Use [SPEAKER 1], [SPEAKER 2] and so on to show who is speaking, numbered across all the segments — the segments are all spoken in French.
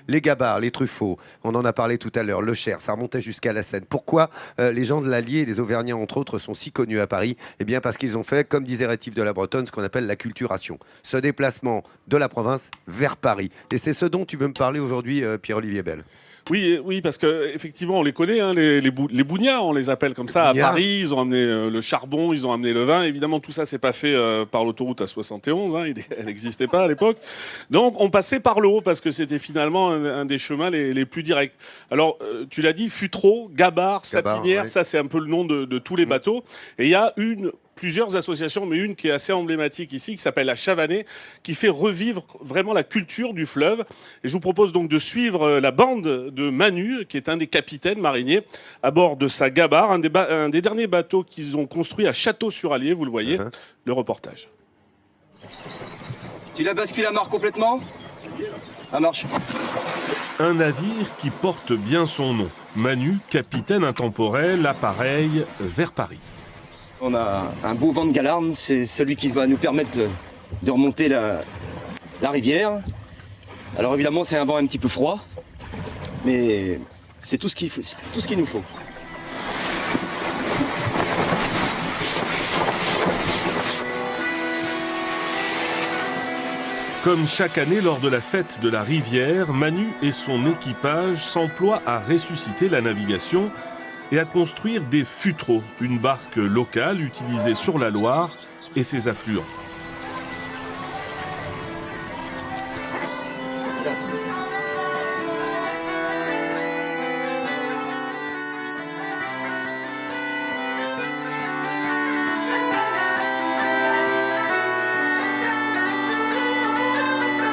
[SPEAKER 1] les gabarres, les truffauts, on en a parlé tout à l'heure, le Cher, ça remontait jusqu'à la Seine. Pourquoi les gens de l'Allier et les Auvergnats, entre autres, sont si connus à Paris? Eh bien, parce qu'ils ont fait, comme disait Rétif de la Bretonne, ce qu'on appelle la culturation. Ce déplacement de la province vers Paris. Et c'est ce dont tu veux me parler aujourd'hui, Pierre-Olivier Bell.
[SPEAKER 2] Oui, oui, parce que effectivement, on les connaît, hein, les bougnats, on les appelle comme ça. À Paris, ils ont amené le charbon, ils ont amené le vin. Évidemment, tout ça, c'est pas fait par l'autoroute A71. Hein, elle n'existait pas à l'époque. Donc, on passait par l'eau parce que c'était finalement un des chemins les plus directs. Alors, tu l'as dit, Futreau, Gabarre, Sapinière, ça, c'est un peu le nom de tous les bateaux. Et il y a plusieurs associations, mais une qui est assez emblématique ici, qui s'appelle la Chavanée, qui fait revivre vraiment la culture du fleuve. Et je vous propose donc de suivre la bande de Manu, qui est un des capitaines mariniers, à bord de sa Gabarre, un des derniers bateaux qu'ils ont construit à Château-sur-Allier, vous le voyez, le reportage.
[SPEAKER 3] Tu la bascules à mort complètement ? Ça marche.
[SPEAKER 2] Un navire qui porte bien son nom. Manu, capitaine intemporel, appareil vers Paris.
[SPEAKER 3] On a un beau vent de galarne, c'est celui qui va nous permettre de remonter la rivière. Alors évidemment, c'est un vent un petit peu froid, mais c'est tout ce qu'il nous faut.
[SPEAKER 2] Comme chaque année lors de la fête de la rivière, Manu et son équipage s'emploient à ressusciter la navigation et à construire des futreaux, une barque locale utilisée sur la Loire et ses affluents.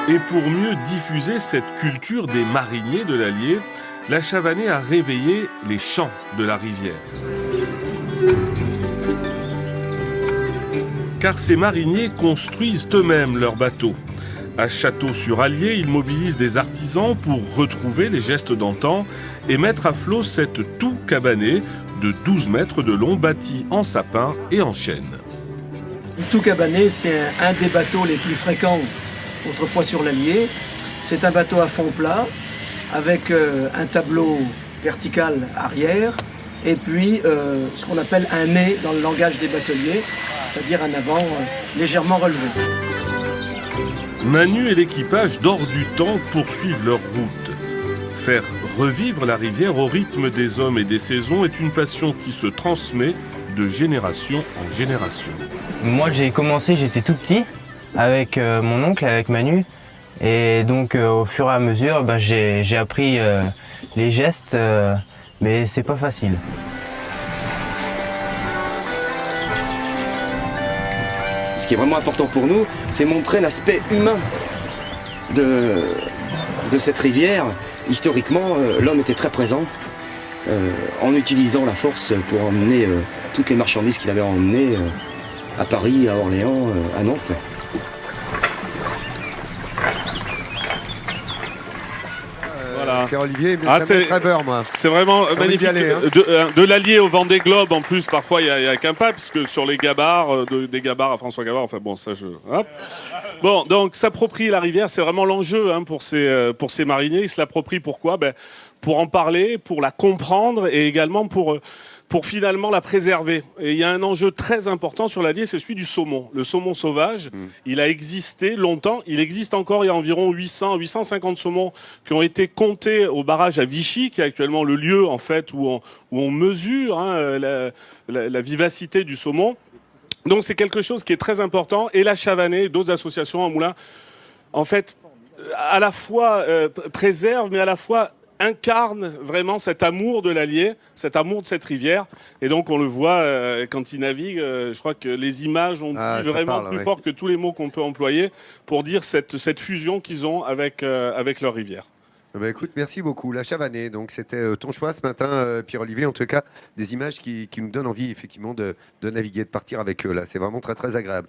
[SPEAKER 2] Et pour mieux diffuser cette culture des mariniers de l'Allier, la Chavanée a réveillé les chants de la rivière. Car ces mariniers construisent eux-mêmes leurs bateaux. À Château-sur-Allier, ils mobilisent des artisans pour retrouver les gestes d'antan et mettre à flot cette toux cabanée de 12 mètres de long bâtie en sapin et en chêne.
[SPEAKER 4] Le toux cabané, c'est un des bateaux les plus fréquents autrefois sur l'Allier. C'est un bateau à fond plat avec un tableau vertical arrière et puis ce qu'on appelle un nez dans le langage des bateliers, c'est-à-dire un avant légèrement relevé.
[SPEAKER 2] Manu et l'équipage d'Hors du Temps poursuivent leur route. Faire revivre la rivière au rythme des hommes et des saisons est une passion qui se transmet de génération en génération.
[SPEAKER 5] Moi j'ai commencé, j'étais tout petit avec mon oncle, avec Manu. Et donc au fur et à mesure, j'ai appris les gestes, mais c'est pas facile.
[SPEAKER 3] Ce qui est vraiment important pour nous, c'est montrer l'aspect humain de cette rivière. Historiquement, l'homme était très présent en utilisant la force pour emmener toutes les marchandises qu'il avait emmenées à Paris, à Orléans, à Nantes.
[SPEAKER 1] Pierre-Olivier, moi.
[SPEAKER 2] C'est vraiment magnifique. De l'Allier au Vendée Globe, en plus, parfois, il y a qu'un pas, parce que sur les gabarres, des gabarres à François Gabard, enfin bon, ça je... Hop. Bon, donc, s'approprier la rivière, c'est vraiment l'enjeu pour ces mariniers. Ils se l'approprient pourquoi ? Pour en parler, pour la comprendre, et également pour finalement la préserver. Et il y a un enjeu très important sur l'Allier, c'est celui du saumon. Le saumon sauvage, il a existé longtemps, il existe encore, il y a environ 850 saumons qui ont été comptés au barrage à Vichy, qui est actuellement le lieu en fait où on mesure la vivacité du saumon. Donc c'est quelque chose qui est très important. Et la Chavanée, d'autres associations en moulin, en fait, à la fois préservent, mais à la fois incarne vraiment cet amour de l'Allier, cet amour de cette rivière. Et donc on le voit quand il navigue, je crois que les images ont dit vraiment plus fort que tous les mots qu'on peut employer pour dire cette fusion qu'ils ont avec leur rivière.
[SPEAKER 1] Écoute, merci beaucoup. La Chavanée, donc c'était ton choix ce matin, Pierre-Olivier. En tout cas, des images qui nous donnent envie effectivement de naviguer, de partir avec eux. Là, c'est vraiment très très agréable.